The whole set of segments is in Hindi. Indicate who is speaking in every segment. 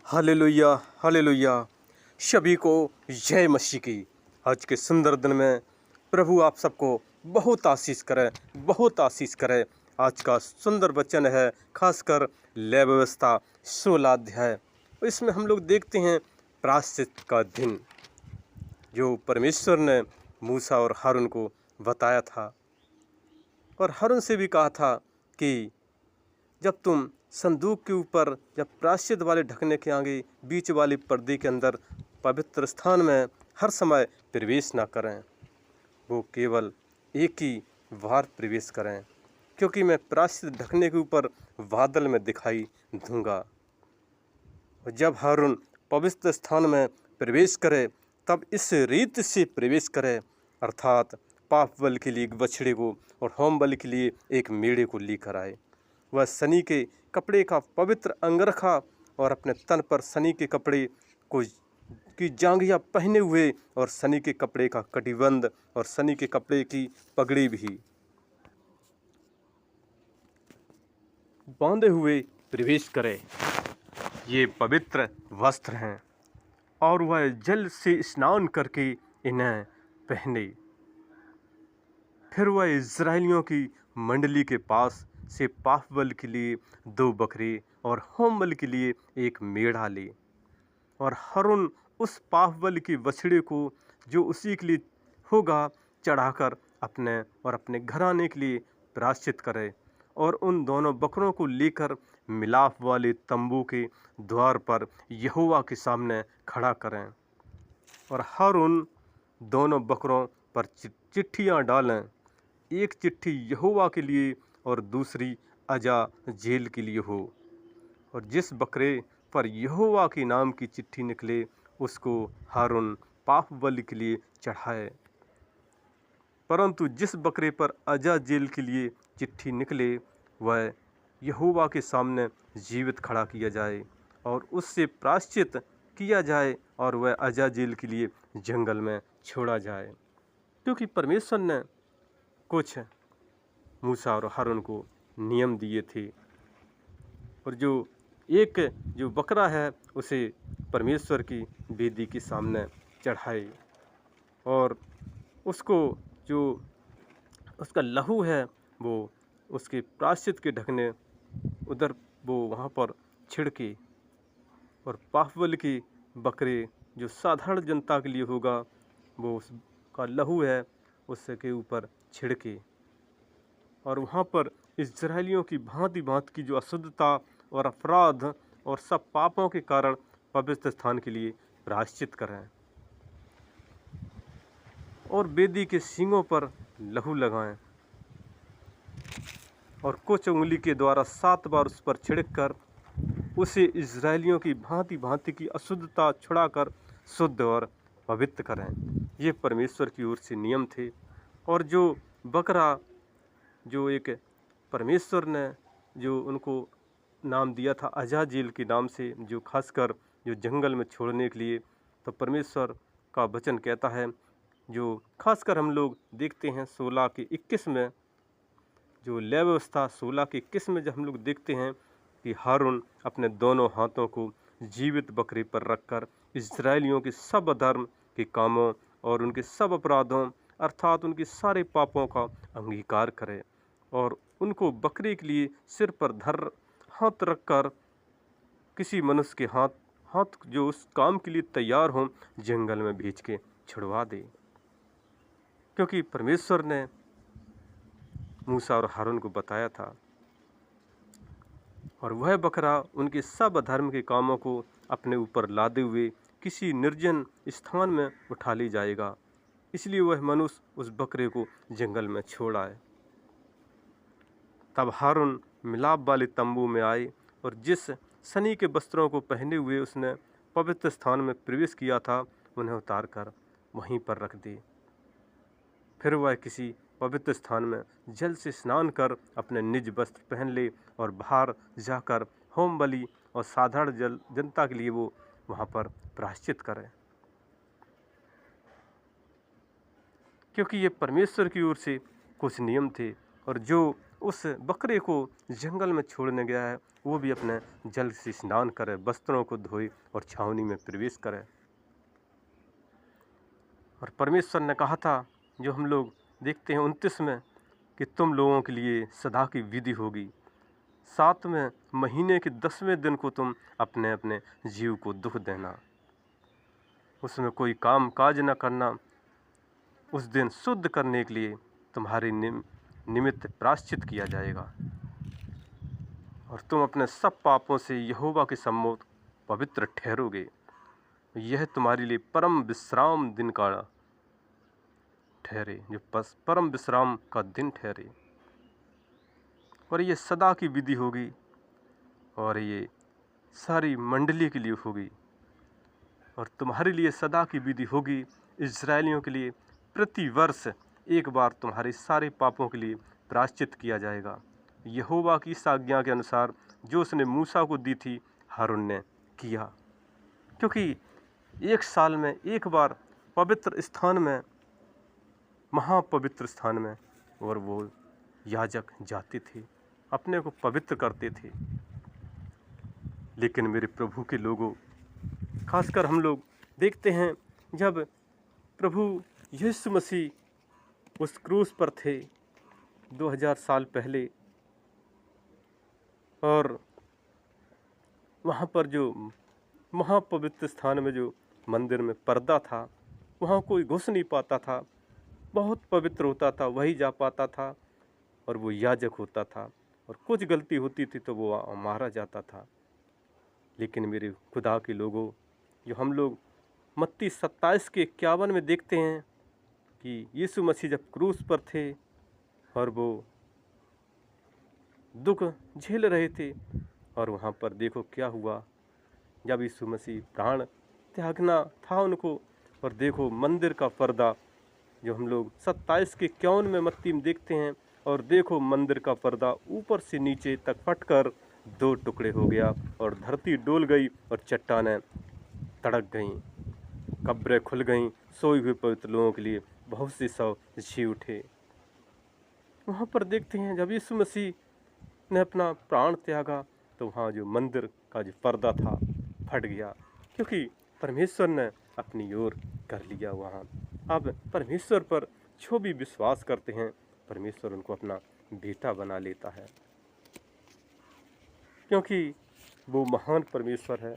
Speaker 1: Hallelujah hallelujah. सभी को जय मसीह की। आज के सुंदर दिन में प्रभु आप सबको बहुत आशीष करे, बहुत आशीष करे। आज का सुंदर वचन है खासकर लय व्यवस्था 16 अध्याय। इसमें हम लोग देखते हैं प्रायश्चित का दिन जो परमेश्वर ने मूसा और हारून को बताया था, और हारून से भी कहा था कि जब तुम संदूक के ऊपर, जब प्रायश्चित वाले ढकने के आगे बीच वाले पर्दे के अंदर पवित्र स्थान में हर समय प्रवेश ना करें, वो केवल एक ही बार प्रवेश करें, क्योंकि मैं प्रायश्चित ढकने के ऊपर बादल में दिखाई दूंगा। और जब हारून पवित्र स्थान में प्रवेश करे तब इस रीत से प्रवेश करे, अर्थात पाप बलि के लिए एक बछड़े को और होम बलि के लिए एक मेढ़े को लेकर आए। वह सनी के कपड़े का पवित्र अंगरखा और अपने तन पर सनी के कपड़े को की जांघिया पहने हुए और सनी के कपड़े का कटिबंध और सनी के कपड़े की पगड़ी भी बांधे हुए प्रवेश करे। ये पवित्र वस्त्र हैं और वह जल से स्नान करके इन्हें पहने। फिर वह इज़राइलियों की मंडली के पास से पाप बलि के लिए 2 बकरे और होम बलि के लिए एक मेढ़ा ले, और हारून उस पाप बलि के बछड़े को जो उसी के लिए होगा चढ़ाकर अपने और अपने घराने के लिए प्रायश्चित करे, और उन दोनों बकरों को लेकर मिलाप वाले तंबू के द्वार पर यहोवा के सामने खड़ा करें। और हारून दोनों बकरों पर चिट्ठियाँ डालें, एक चिट्ठी यहोवा के लिए और दूसरी अजाजेल के लिए हो। और जिस बकरे पर यहोवा के नाम की चिट्ठी निकले उसको हारून पाप बलि के लिए चढ़ाए, परंतु जिस बकरे पर अजाजेल के लिए चिट्ठी निकले वह यहोवा के सामने जीवित खड़ा किया जाए और उससे प्रायश्चित किया जाए और वह अजाजेल के लिए जंगल में छोड़ा जाए। क्योंकि परमेश्वर ने कुछ मूसा और हारून को नियम दिए थे, और जो बकरा है उसे परमेश्वर की वेदी के सामने चढ़ाए, और उसको जो उसका लहू है वो उसके प्रायश्चित के ढकने उधर वो वहाँ पर छिड़के, और पाप बलि के बकरे जो साधारण जनता के लिए होगा वो उसका लहू है उसके ऊपर छिड़के, और वहाँ पर इस्राएलियों की भांति भांति की जो अशुद्धता और अपराध और सब पापों के कारण पवित्र स्थान के लिए प्रायश्चित करें, और वेदी के सींगों पर लहू लगाएं, और कुछ उंगली के द्वारा 7 बार उस पर छिड़क कर उसे इस्राएलियों की भांति भांति की अशुद्धता छुड़ाकर शुद्ध और पवित्र करें। ये परमेश्वर की ओर से नियम थे। और जो बकरा जो एक परमेश्वर ने जो उनको नाम दिया था अजाजेल के नाम से, जो खासकर जो जंगल में छोड़ने के लिए, तो परमेश्वर का वचन कहता है, जो खासकर हम लोग देखते हैं 16 के 21 में, जो लय व्यवस्था 16 के 21 में जब हम लोग देखते हैं कि हारून अपने दोनों हाथों को जीवित बकरे पर रखकर इस्राएलियों के सब अधर्म के कामों और उनके सब अपराधों अर्थात उनके सारे पापों का अंगीकार करे, और उनको बकरे के लिए सिर पर हाथ रखकर किसी मनुष्य के हाथ जो उस काम के लिए तैयार हों जंगल में भेज के छुड़वा दे। क्योंकि परमेश्वर ने मूसा और हारून को बताया था, और वह बकरा उनके सब अधर्म के कामों को अपने ऊपर लादे हुए किसी निर्जन स्थान में उठा ले जाएगा। इसलिए वह मनुष्य उस बकरे को जंगल में छोड़ आए। तब हारून मिलाप वाले तंबू में आए, और जिस सनी के वस्त्रों को पहने हुए उसने पवित्र स्थान में प्रवेश किया था उन्हें उतार कर वहीं पर रख दे। फिर वह किसी पवित्र स्थान में जल से स्नान कर अपने निज वस्त्र पहन ले और बाहर जाकर होम बलि और साधारण जनता के लिए वो वहाँ पर प्रायश्चित करे। क्योंकि ये परमेश्वर की ओर से कुछ नियम थे, और जो उस बकरे को जंगल में छोड़ने गया है, वो भी अपने जल से स्नान करे, वस्त्रों को धोए और छावनी में प्रवेश करे। और परमेश्वर ने कहा था, जो हम लोग देखते हैं 29 में, कि तुम लोगों के लिए सदा की विधि होगी। 7वें महीने के 10वें दिन को तुम अपने अपने जीव को दुख देना, उसमें कोई काम काज न करना। उस दिन शुद्ध करने के लिए तुम्हारे निमित्त प्रायश्चित किया जाएगा, और तुम अपने सब पापों से यहोवा के सम्मुख पवित्र ठहरोगे। यह तुम्हारे लिए परम विश्राम दिन का ठहरे, जो परम विश्राम का दिन ठहरे। और ये सदा की विधि होगी, और ये सारी मंडली के लिए होगी। और तुम्हारे लिए सदा की विधि होगी, इजरायलियों के लिए प्रति वर्ष एक बार तुम्हारे सारे पापों के लिए प्रायश्चित किया जाएगा, यहोवा की इस आज्ञा के अनुसार जो उसने मूसा को दी थी, हारून ने किया। क्योंकि एक साल में एक बार पवित्र स्थान में, महापवित्र स्थान में, और वो याजक जाते थे, अपने को पवित्र करते थे। लेकिन मेरे प्रभु के लोगों, खासकर हम लोग देखते हैं, जब प्रभु यीशु मसीह उस क्रूस पर थे 2000 साल पहले, और वहाँ पर जो महापवित्र स्थान में जो मंदिर में पर्दा था, वहाँ कोई घुस नहीं पाता था, बहुत पवित्र होता था, वही जा पाता था, और वो याजक होता था, और कुछ गलती होती थी तो वो मारा जाता था। लेकिन मेरे खुदा के लोगों, जो हम लोग मत्ती 27 के 51 में देखते हैं कि यीशु मसीह जब क्रूस पर थे और वो दुख झेल रहे थे, और वहाँ पर देखो क्या हुआ, जब यीशु मसीह प्राण त्यागना था उनको, और देखो मंदिर का पर्दा, जो हम लोग 27 के 51 में मत्ती में देखते हैं, और देखो मंदिर का पर्दा ऊपर से नीचे तक फटकर 2 टुकड़े हो गया, और धरती डोल गई, और चट्टानें तड़क गईं, कब्रें खुल गईं, सोए हुए पवित्र लोगों के लिए बहुत से शव जी उठे। वहाँ पर देखते हैं, जब यीशु मसीह ने अपना प्राण त्यागा, तो वहाँ जो मंदिर का जो पर्दा था फट गया, क्योंकि परमेश्वर ने अपनी ओर कर लिया वहाँ। अब परमेश्वर पर जो भी विश्वास करते हैं, परमेश्वर उनको अपना बेटा बना लेता है, क्योंकि वो महान परमेश्वर है,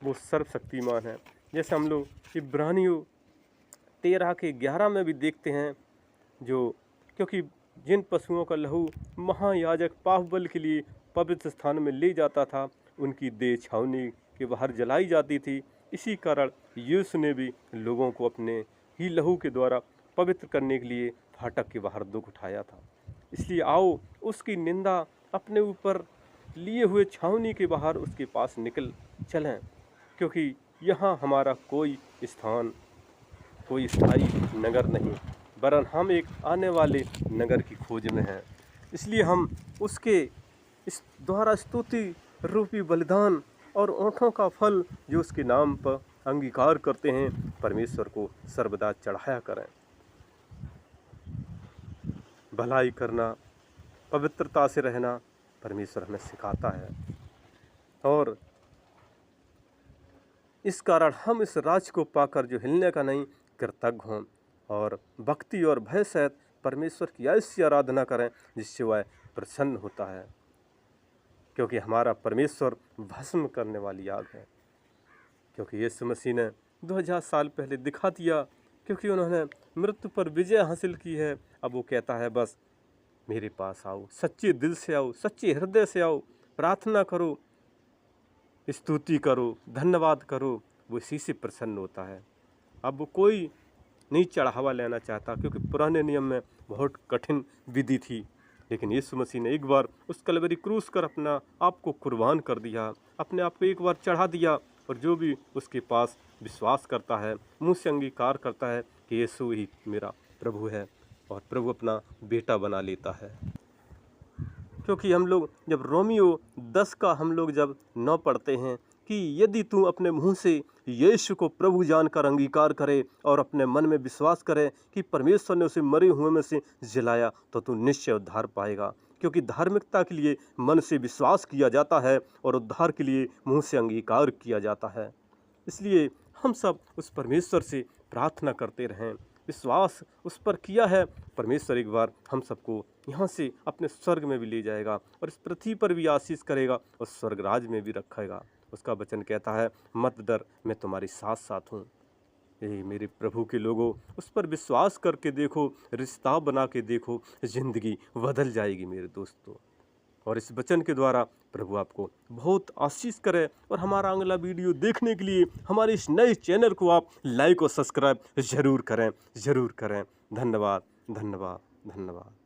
Speaker 1: वो सर्वशक्तिमान है। जैसे हम लोग इब्रानियों 13 के 11 में भी देखते हैं, जो क्योंकि जिन पशुओं का लहू महायाजक पापबलि के लिए पवित्र स्थान में ले जाता था, उनकी देह छावनी के बाहर जलाई जाती थी। इसी कारण यीशु ने भी लोगों को अपने ही लहू के द्वारा पवित्र करने के लिए फाटक के बाहर दुख उठाया था। इसलिए आओ उसकी निंदा अपने ऊपर लिए हुए छावनी के बाहर उसके पास निकल चलें, क्योंकि यहाँ हमारा कोई स्थान, कोई स्थायी नगर नहीं, वरन हम एक आने वाले नगर की खोज में हैं। इसलिए हम उसके इस द्वारा स्तुति रूपी बलिदान और ओंठों का फल जो उसके नाम पर अंगीकार करते हैं, परमेश्वर को सर्वदा चढ़ाया करें। भलाई करना, पवित्रता से रहना परमेश्वर हमें सिखाता है, और इस कारण हम इस राज को पाकर जो हिलने का नहीं, कृतज्ञ हों, और भक्ति और भय सहित परमेश्वर की ऐसी आराधना करें जिससे वह प्रसन्न होता है, क्योंकि हमारा परमेश्वर भस्म करने वाली आग है। क्योंकि यीशु मसीह ने 2000 साल पहले दिखा दिया, क्योंकि उन्होंने मृत्यु पर विजय हासिल की है। अब वो कहता है, बस मेरे पास आओ, सच्चे दिल से आओ, सच्चे हृदय से आओ, प्रार्थना करो, स्तुति करो, धन्यवाद करो, वो इसी से प्रसन्न होता है। अब वो कोई नहीं चढ़ावा लेना चाहता, क्योंकि पुराने नियम में बहुत कठिन विधि थी, लेकिन यीशु मसीह ने एक बार उस कलवरी क्रूस कर अपना आप को कुर्बान कर दिया, अपने आप को एक बार चढ़ा दिया, और जो भी उसके पास विश्वास करता है, मुँह से अंगीकार करता है कि यीशु ही मेरा प्रभु है, और प्रभु अपना बेटा बना लेता है। क्योंकि हम लोग जब रोमियो 10 का हम लोग जब 9 पढ़ते हैं कि यदि तू अपने मुंह से यीशु को प्रभु जानकर अंगीकार करे और अपने मन में विश्वास करे कि परमेश्वर ने उसे मरे हुए में से जिलाया, तो तू निश्चय उद्धार पाएगा। क्योंकि धार्मिकता के लिए मन से विश्वास किया जाता है और उद्धार के लिए मुंह से अंगीकार किया जाता है। इसलिए हम सब उस परमेश्वर से प्रार्थना करते रहें, विश्वास उस पर किया है। परमेश्वर एक बार हम सबको यहाँ से अपने स्वर्ग में भी ले जाएगा और इस पृथ्वी पर भी आशीष करेगा और स्वर्ग राज में भी रखेगा। उसका वचन कहता है, मत डर, मैं तुम्हारे साथ साथ हूँ। ये मेरे प्रभु के लोगों, उस पर विश्वास करके देखो, रिश्ता बना के देखो, जिंदगी बदल जाएगी मेरे दोस्तों। और इस वचन के द्वारा प्रभु आपको बहुत आशीष करे। और हमारा अगला वीडियो देखने के लिए हमारे इस नए चैनल को आप लाइक और सब्सक्राइब जरूर करें, जरूर करें। धन्यवाद, धन्यवाद, धन्यवाद।